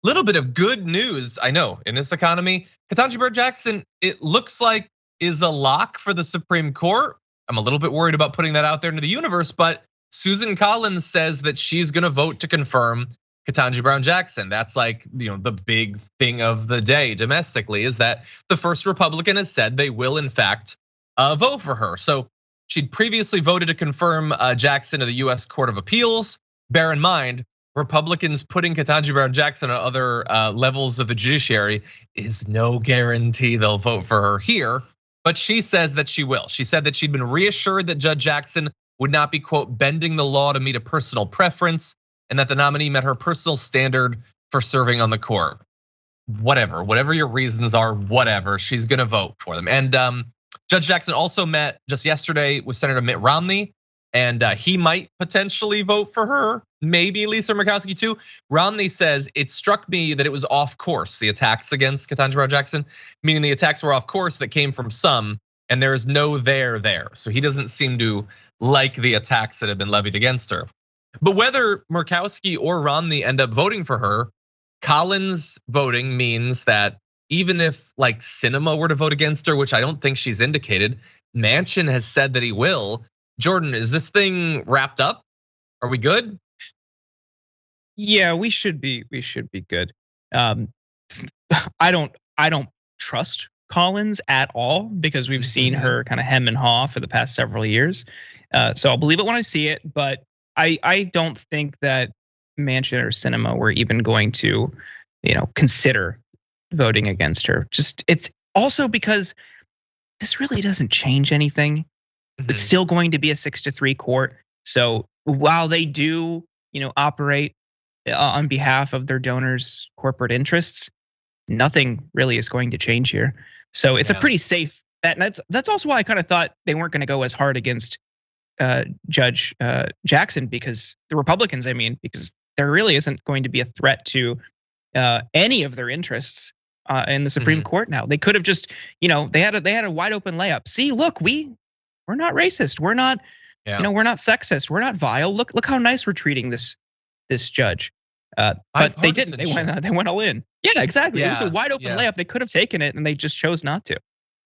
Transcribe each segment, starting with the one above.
little bit of good news, I know, in this economy. Ketanji Brown Jackson, it looks like, is a lock for the Supreme Court. I'm a little bit worried about putting that out there into the universe, but Susan Collins says that she's gonna vote to confirm Ketanji Brown Jackson. That's like, the big thing of the day domestically, is that the first Republican has said they will in fact vote for her. So she'd previously voted to confirm Jackson to the US Court of Appeals. Bear in mind, Republicans putting Ketanji Brown Jackson on other levels of the judiciary is no guarantee they'll vote for her here, but she says that she will. She said that she'd been reassured that Judge Jackson would not be, quote, bending the law to meet a personal preference, and that the nominee met her personal standard for serving on the court. Whatever your reasons are, whatever, she's gonna vote for them. And Judge Jackson also met just yesterday with Senator Mitt Romney, and he might potentially vote for her, maybe Lisa Murkowski too. Romney says, it struck me that it was off course, the attacks against Ketanji Brown Jackson, meaning the attacks were off course that came from some, and there is no there. So he doesn't seem to like the attacks that have been levied against her. But whether Murkowski or Romney end up voting for her, Collins voting means that even if like Sinema were to vote against her, which I don't think she's indicated, Manchin has said that he will. Jordan, is this thing wrapped up? Are we good? Yeah, we should be good. I don't trust Collins at all, because we've seen her kind of hem and haw for the past several years. So I'll believe it when I see it, but I don't think that Manchin or Sinema were even going to, consider voting against her. Just, it's also because this really doesn't change anything. It's still going to be a 6-3 court. So while they do, operate on behalf of their donors' corporate interests, nothing really is going to change here. So it's a pretty safe bet. And that's also why I kind of thought they weren't going to go as hard against Judge Jackson, because the Republicans, because there really isn't going to be a threat to any of their interests in the Supreme Court now. They could have just, they had a wide open layup. See, look, we're not racist. We're not, we're not sexist. We're not vile. Look how nice we're treating this judge. But they didn't. They went all in. Yeah, exactly. It was a wide open layup. They could have taken it, and they just chose not to.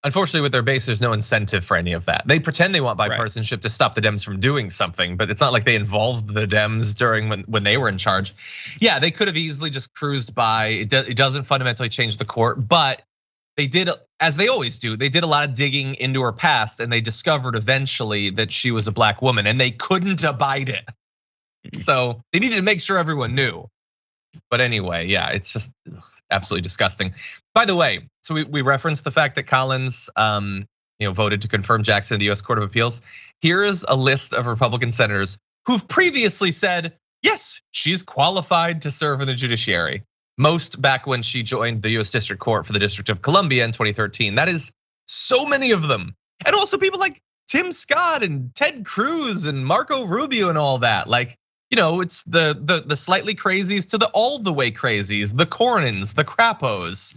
Unfortunately, with their base, there's no incentive for any of that. They pretend they want bipartisanship to stop the Dems from doing something, but it's not like they involved the Dems during when they were in charge. Yeah, they could have easily just cruised by. It doesn't fundamentally change the court, but they did, as they always do, they did a lot of digging into her past, and they discovered eventually that she was a black woman, and they couldn't abide it. So they needed to make sure everyone knew. But anyway, yeah, it's just absolutely disgusting. By the way, so we referenced the fact that Collins voted to confirm Jackson in the US Court of Appeals. Here is a list of Republican senators who've previously said, yes, she's qualified to serve in the judiciary. Most back when she joined the US District Court for the District of Columbia in 2013. That is so many of them. And also people like Tim Scott and Ted Cruz and Marco Rubio and all that. Like, it's the slightly crazies to the all the way crazies, the Cornyn's, the Crappos.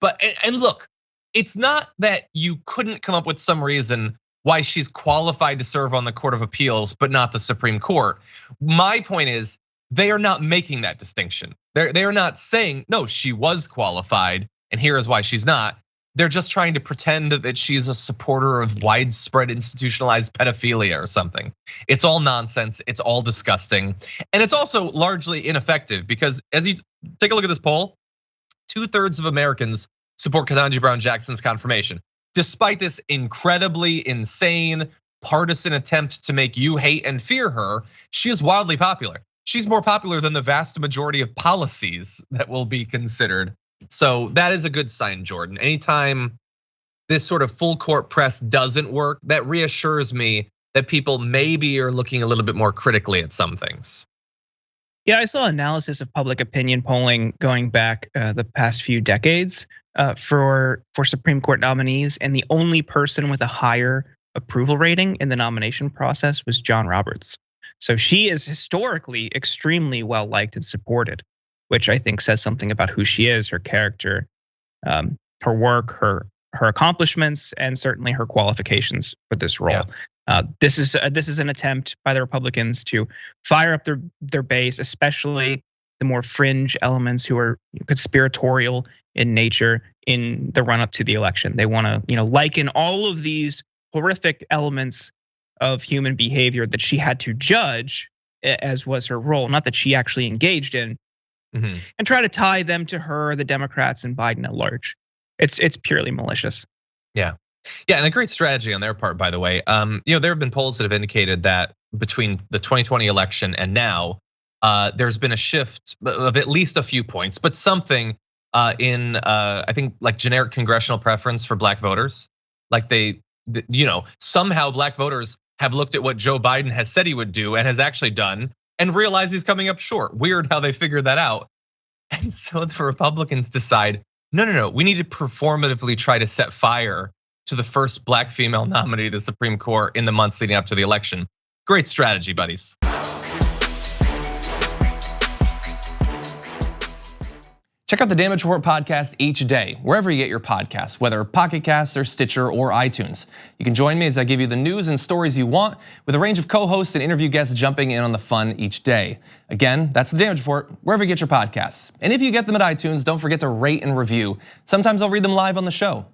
But and look, it's not that you couldn't come up with some reason why she's qualified to serve on the Court of Appeals, but not the Supreme Court. My point is, they are not making that distinction. They are not saying, no, she was qualified, and here is why she's not. They're just trying to pretend that she's a supporter of widespread institutionalized pedophilia or something. It's all nonsense, it's all disgusting. And it's also largely ineffective, because as you take a look at this poll, 2/3 of Americans support Ketanji Brown Jackson's confirmation. Despite this incredibly insane partisan attempt to make you hate and fear her, she is wildly popular. She's more popular than the vast majority of policies that will be considered. So that is a good sign, Jordan. Anytime this sort of full court press doesn't work, that reassures me that people maybe are looking a little bit more critically at some things. Yeah, I saw analysis of public opinion polling going back the past few decades for Supreme Court nominees, and the only person with a higher approval rating in the nomination process was John Roberts. So she is historically extremely well liked and supported, which I think says something about who she is, her character, her work, her accomplishments, and certainly her qualifications for this role. Yeah. This is an attempt by the Republicans to fire up their base, especially the more fringe elements who are conspiratorial in nature in the run up to the election. They want to, liken all of these horrific elements of human behavior that she had to judge, as was her role, not that she actually engaged in, and try to tie them to her, the Democrats, and Biden at large. It's purely malicious. Yeah, and a great strategy on their part, by the way. There have been polls that have indicated that between the 2020 election and now, there's been a shift of at least a few points, but something in I think like generic congressional preference for black voters. Like somehow black voters have looked at what Joe Biden has said he would do and has actually done and realized he's coming up short. Weird how they figured that out. And so the Republicans decide, no, we need to performatively try to set fire to the first black female nominee to the Supreme Court in the months leading up to the election. Great strategy, buddies. Check out the Damage Report podcast each day, wherever you get your podcasts, whether Pocket Casts or Stitcher or iTunes. You can join me as I give you the news and stories you want, with a range of co-hosts and interview guests jumping in on the fun each day. Again, that's the Damage Report, wherever you get your podcasts. And if you get them at iTunes, don't forget to rate and review. Sometimes I'll read them live on the show.